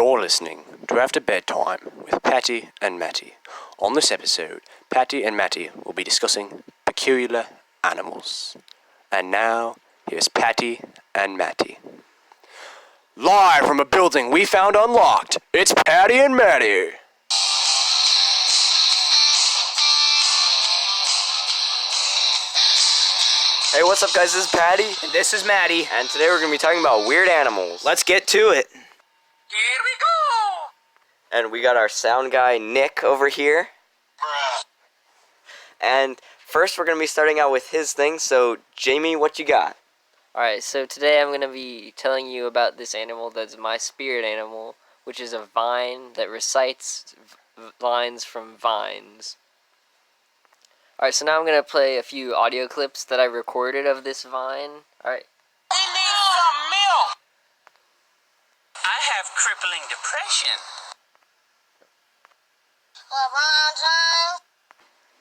You're listening to After Bedtime with Patty and Matty. On this episode, Patty and Matty will be discussing peculiar animals. And now, here's Patty and Matty. Live from a building we found unlocked, it's Patty and Matty. Hey, what's up, guys? This is Patty. And this is Matty. And today we're going to be talking about weird animals. Let's get to it. Here we go! And we got our sound guy, Nick, over here. Bruh. And first we're going to be starting out with his thing. So, Jamie, what you got? Alright, so today I'm going to be telling you about this animal that's my spirit animal, which is a vine that recites lines from vines. Alright, so now I'm going to play a few audio clips that I recorded of this vine. Alright. He needs some milk! I have crippling depression.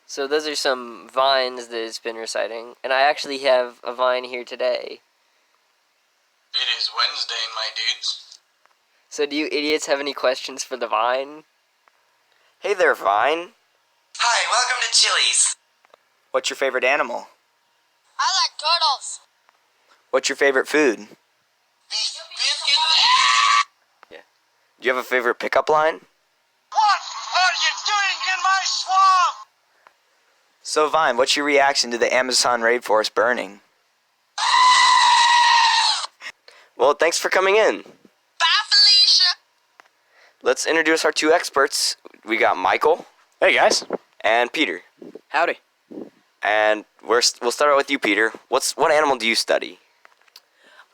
So those are some vines that it's been reciting, and I actually have a vine here today. It is Wednesday, my dudes. So do you idiots have any questions for the vine? Hey there, Vine. Hi, welcome to Chili's. What's your favorite animal? I like turtles. What's your favorite food? These biscuits. Do you have a favorite pickup line? What are you doing in my swamp? So, Vine, what's your reaction to the Amazon rainforest burning? Well, thanks for coming in. Bye, Felicia. Let's introduce our two experts. We got Michael Hey guys. and Peter. Howdy. And we'll start out with you, Peter. What animal do you study?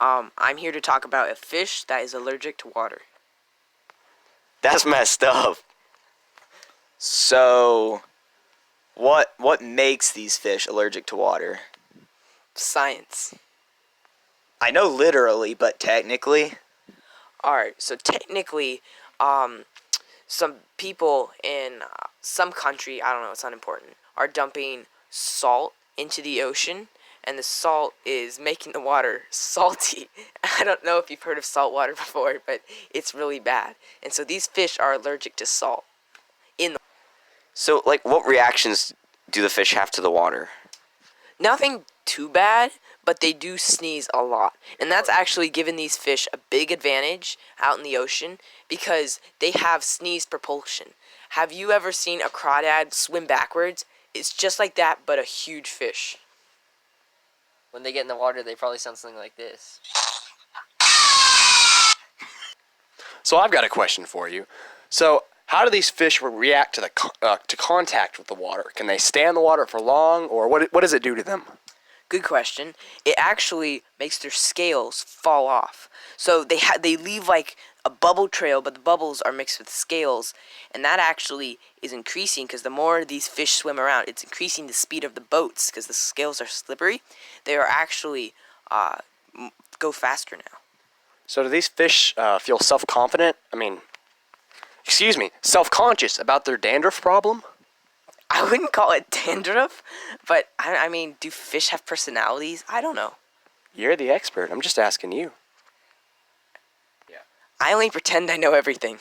I'm here to talk about a fish that is allergic to water. That's messed up. So, what makes these fish allergic to water? Science. I know literally, but technically? Alright, so technically, some people in some country, I don't know, it's unimportant, are dumping salt into the ocean, and the salt is making the water salty. I don't know if you've heard of salt water before, but it's really bad. And so these fish are allergic to salt. So, what reactions do the fish have to the water? Nothing too bad, but they do sneeze a lot. And that's actually given these fish a big advantage out in the ocean because they have sneeze propulsion. Have you ever seen a crawdad swim backwards? It's just like that, but a huge fish. When they get in the water, they probably sound something like this. So I've got a question for you. So, how do these fish react to to contact with the water? Can they stay in the water for long, or what does it do to them? Good question. It actually makes their scales fall off. So they leave like a bubble trail, but the bubbles are mixed with scales, and that actually is increasing because the more these fish swim around, it's increasing the speed of the boats because the scales are slippery. They are actually go faster now. So do these fish feel self-confident? Self-conscious about their dandruff problem? I wouldn't call it dandruff, but I mean, do fish have personalities? I don't know. You're the expert. I'm just asking you. I only pretend I know everything.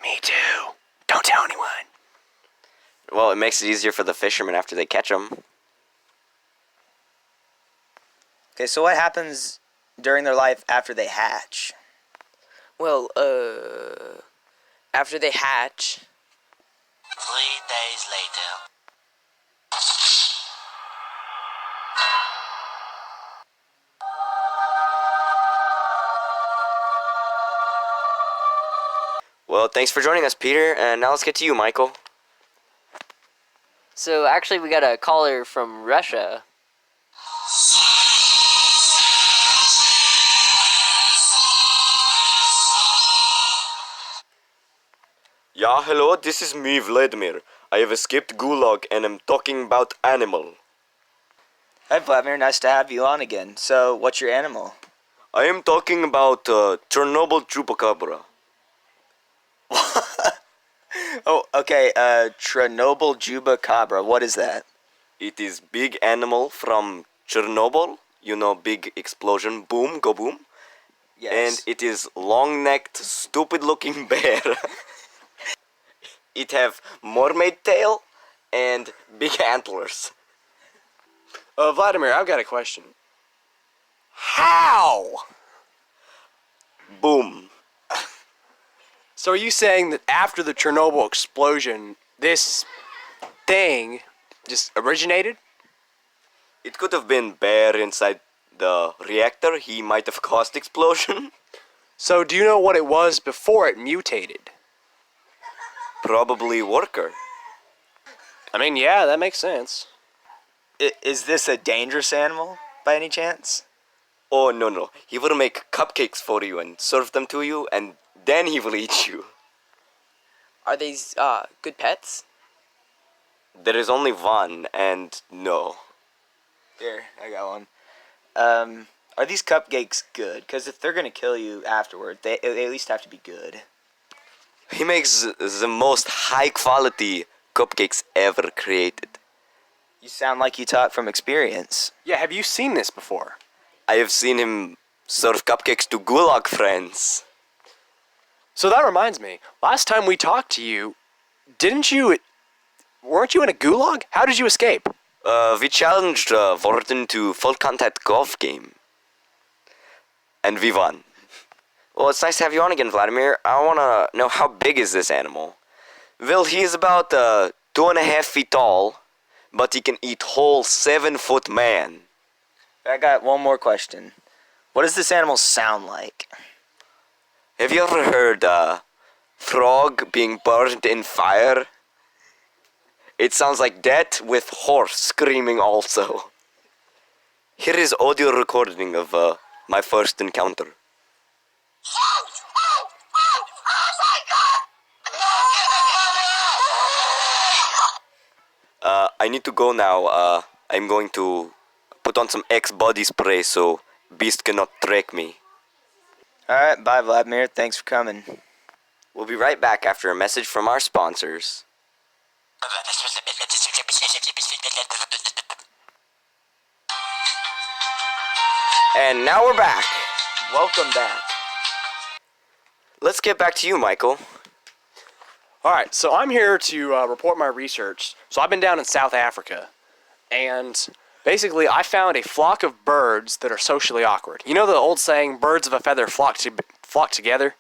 Me too. Don't tell anyone. Well, it makes it easier for the fishermen after they catch them. Okay, so what happens during their life after they hatch? Well, after they hatch, 3 days later. Well, thanks for joining us, Peter. And now let's get to you, Michael. So actually we got a caller from Russia. Yeah, hello, this is me, Vladimir. I have escaped Gulag and am talking about animal. Hi, Vladimir. Nice to have you on again. So, what's your animal? I am talking about Chernobyl chupacabra. Oh, okay. Chernobyl chupacabra. What is that? It is big animal from Chernobyl. You know, big explosion. Boom, go boom. Yes. And it is long-necked, stupid-looking bear. It have mermaid tail and big antlers. Vladimir, I've got a question. How? Boom. So are you saying that after the Chernobyl explosion, this thing just originated? It could have been bear inside the reactor. He might have caused explosion. So do you know what it was before it mutated? Probably worker. I mean, yeah, that makes sense. Is this a dangerous animal by any chance? Oh, no. He will make cupcakes for you and serve them to you, and then he will eat you. Are these good pets? There is only one, and no. Here, I got one. Are these cupcakes good? Because if they're gonna kill you afterward, they at least have to be good. He makes the most high-quality cupcakes ever created. You sound like you taught from experience. Yeah, have you seen this before? I have seen him serve cupcakes to gulag friends. So that reminds me, last time we talked to you, weren't you in a gulag? How did you escape? We challenged Warden to full contact golf game. And we won. Well, it's nice to have you on again, Vladimir. I want to know, how big is this animal? Well, he is about 2.5 feet tall, but he can eat whole 7-foot man. I got one more question. What does this animal sound like? Have you ever heard frog being burned in fire? It sounds like that with horse screaming also. Here is audio recording of my first encounter. I need to go now. I'm going to put on some X body spray so Beast cannot track me. Alright, bye Vladimir. Thanks for coming. We'll be right back after a message from our sponsors. And now we're back. Welcome back. Let's get back to you, Michael. Alright, so I'm here to report my research. So I've been down in South Africa, and basically I found a flock of birds that are socially awkward. You know the old saying, birds of a feather flock together?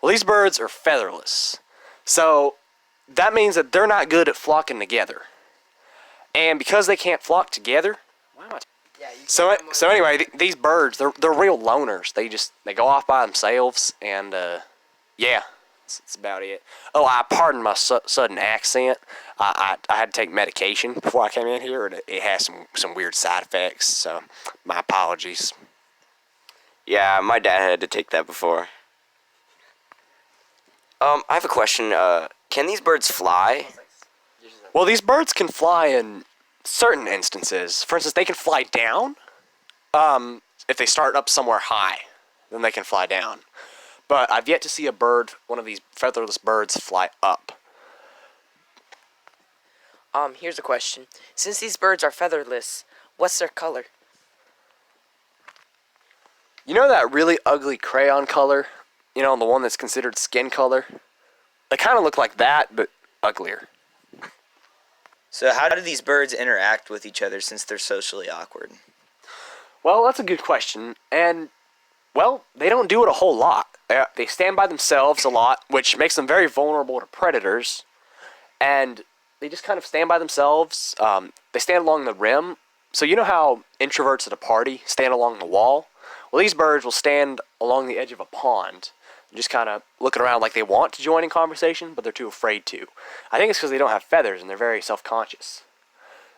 Well, these birds are featherless. So that means that they're not good at flocking together. And because they can't flock together, so anyway, these birds, they're real loners. They go off by themselves, and yeah, that's about it. Oh, I pardon my sudden accent. I had to take medication before I came in here, and it has some weird side effects. So my apologies. Yeah, my dad had to take that before. I have a question. Can these birds fly? Well, these birds can fly in certain instances. For instance, they can fly down. If they start up somewhere high, then they can fly down. But I've yet to see one of these featherless birds, fly up. Here's a question. Since these birds are featherless, what's their color? You know that really ugly crayon color? You know, the one that's considered skin color? They kind of look like that, but uglier. So how do these birds interact with each other since they're socially awkward? Well, that's a good question. And, well, they don't do it a whole lot. They stand by themselves a lot, which makes them very vulnerable to predators. And they just kind of stand by themselves. They stand along the rim. So you know how introverts at a party stand along the wall? Well, these birds will stand along the edge of a pond, just kind of looking around like they want to join in conversation, but they're too afraid to. I think it's because they don't have feathers and they're very self-conscious.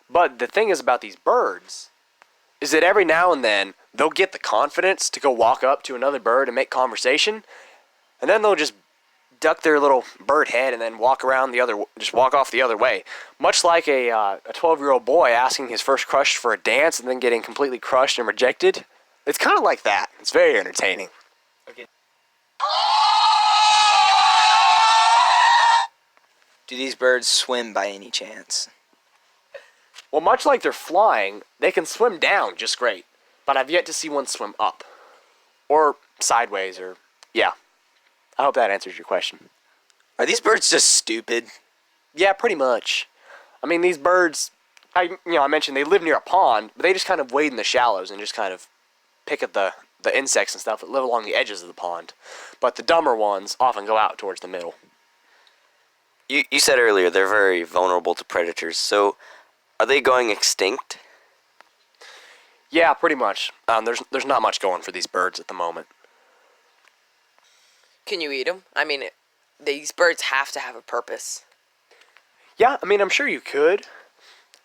But the thing is about these birds is that every now and then they'll get the confidence to go walk up to another bird and make conversation, and then they'll just duck their little bird head and then walk off the other way. Much like a 12-year-old boy asking his first crush for a dance and then getting completely crushed and rejected. It's kind of like that. It's very entertaining. Do these birds swim by any chance? Well, much like they're flying, they can swim down just great, but I've yet to see one swim up. Or sideways or yeah. I hope that answers your question. Are these birds just stupid? Yeah, pretty much. I mean, these birds, I mentioned they live near a pond, but they just kind of wade in the shallows and just kind of pick at the insects and stuff that live along the edges of the pond. But the dumber ones often go out towards the middle. You said earlier they're very vulnerable to predators, so are they going extinct? Yeah, pretty much. There's not much going for these birds at the moment. Can you eat them? I mean, these birds have to have a purpose. Yeah, I mean, I'm sure you could.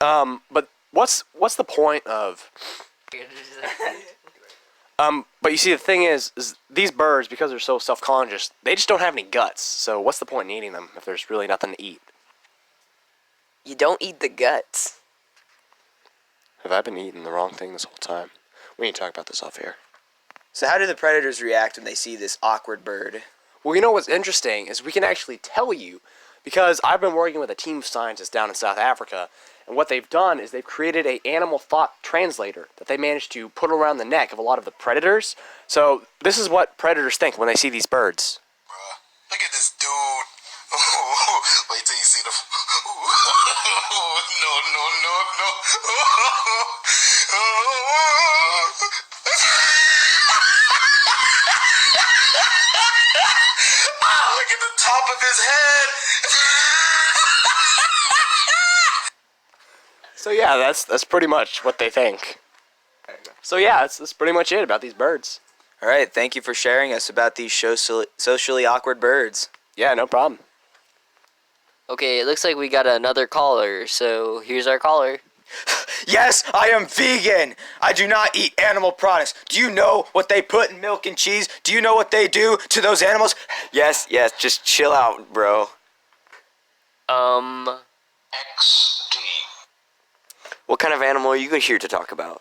But what's the point of... But you see, the thing is these birds, because they're so self-conscious, they just don't have any guts. So what's the point in eating them if there's really nothing to eat? You don't eat the guts. Have I been eating the wrong thing this whole time? We need to talk about this off air. So how do the predators react when they see this awkward bird? Well, you know what's interesting is we can actually tell you, because I've been working with a team of scientists down in South Africa, and what they've done is they've created an animal thought translator that they managed to put around the neck of a lot of the predators. So this is what predators think when they see these birds. Bruh, look at this dude. Wait till you see the... Look at the top of his head. So yeah, that's pretty much what they think. So yeah, that's pretty much it about these birds. All right, thank you for sharing us about these socially awkward birds. Yeah, no problem. Okay, it looks like we got another caller, so here's our caller. Yes, I am vegan. I do not eat animal products. Do you know what they put in milk and cheese? Do you know what they do to those animals? Yes, just chill out, bro. XD. What kind of animal are you here to talk about?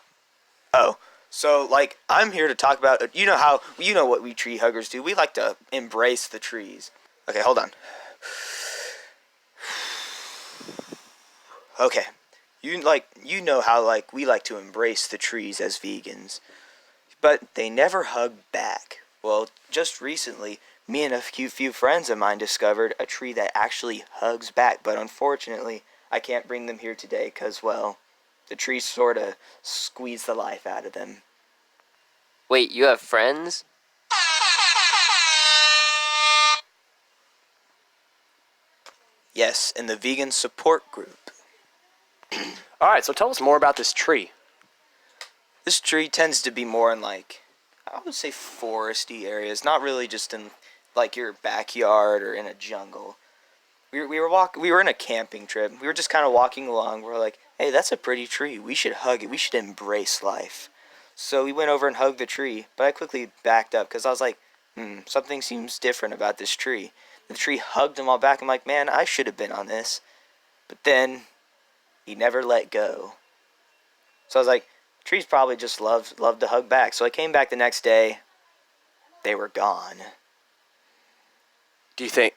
Oh, so like I'm here to talk about, you know what we tree huggers do. We like to embrace the trees. Okay, hold on. Okay. You know how like we like to embrace the trees as vegans, but they never hug back. Well, just recently, me and a few friends of mine discovered a tree that actually hugs back, but unfortunately, I can't bring them here today because, well, the tree sort of squeezed the life out of them. Wait, you have friends? Yes, in the vegan support group. All right, so tell us more about this tree. This tree tends to be more in like, I would say foresty areas, not really just in like your backyard or in a jungle. We were in a camping trip. We were just kind of walking along. We're like, hey, that's a pretty tree. We should hug it. We should embrace life. So we went over and hugged the tree, but I quickly backed up because I was like, something seems different about this tree. The tree hugged them all back. I'm like, man, I should have been on this. But then he never let go. So I was like, trees probably just love to hug back. So I came back the next day. They were gone. Do you think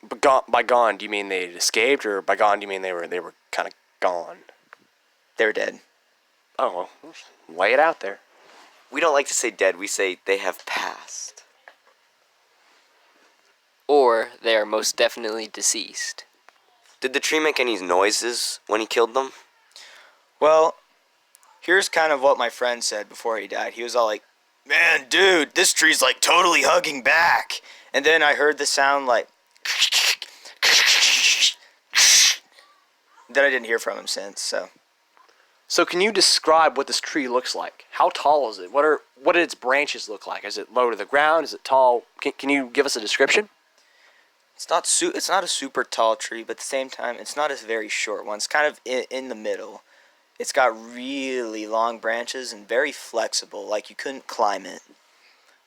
by gone do you mean they escaped, or by gone do you mean they were kind of gone? They were dead. Oh, well, lay it out there. We don't like to say dead, we say they have passed. Or they are most definitely deceased. Did the tree make any noises when he killed them? Well, here's kind of what my friend said before he died. He was all like, man, dude, this tree's like totally hugging back. And then I heard the sound like... Then I didn't hear from him since, so... So can you describe what this tree looks like? How tall is it? What do its branches look like? Is it low to the ground? Is it tall? Can you give us a description? It's not a super tall tree, but at the same time, it's not a very short one. It's kind of in the middle. It's got really long branches and very flexible, like you couldn't climb it,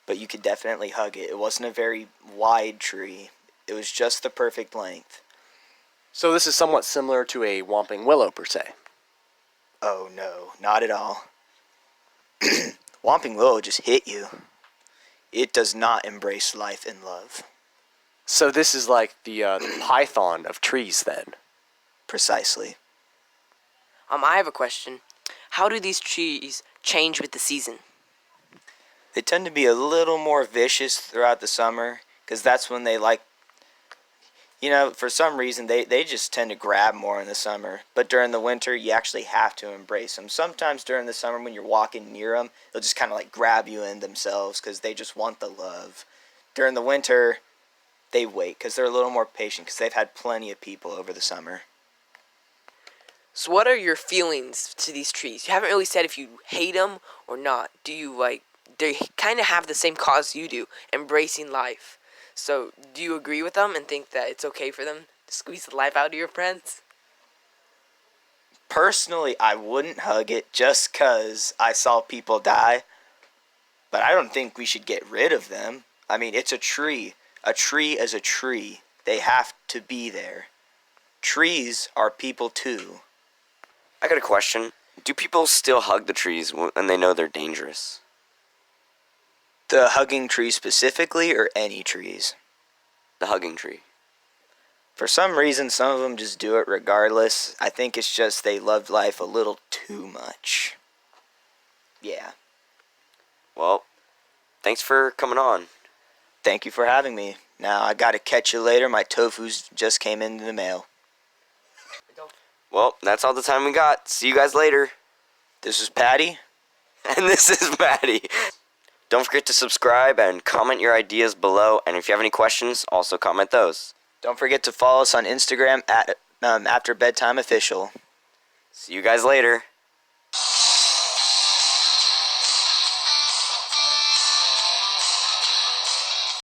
but you could definitely hug it. It wasn't a very wide tree. It was just the perfect length. So this is somewhat similar to a whomping willow, per se. Oh no, not at all. Whomping willow just hit you. It does not embrace life and love. So this is like the python of trees, then. Precisely. I have a question. How do these trees change with the season? They tend to be a little more vicious throughout the summer because that's when they like, for some reason they just tend to grab more in the summer. But during the winter, you actually have to embrace them. Sometimes during the summer when you're walking near them, they'll just kind of like grab you in themselves because they just want the love. During the winter, they wait because they're a little more patient because they've had plenty of people over the summer. So what are your feelings to these trees? You haven't really said if you hate them or not. Do you like, they kind of have the same cause you do, embracing life. So do you agree with them and think that it's okay for them to squeeze the life out of your friends? Personally, I wouldn't hug it just because I saw people die. But I don't think we should get rid of them. I mean, it's a tree. A tree is a tree. They have to be there. Trees are people too. I got a question. Do people still hug the trees when they know they're dangerous? The hugging tree specifically, or any trees? The hugging tree. For some reason, some of them just do it regardless. I think it's just they loved life a little too much. Yeah. Well, thanks for coming on. Thank you for having me. Now, I gotta catch you later. My tofu's just came in the mail. Well, that's all the time we got. See you guys later. This is Patty. And this is Matty. Don't forget to subscribe and comment your ideas below. And if you have any questions, also comment those. Don't forget to follow us on Instagram at After Bedtime Official. See you guys later.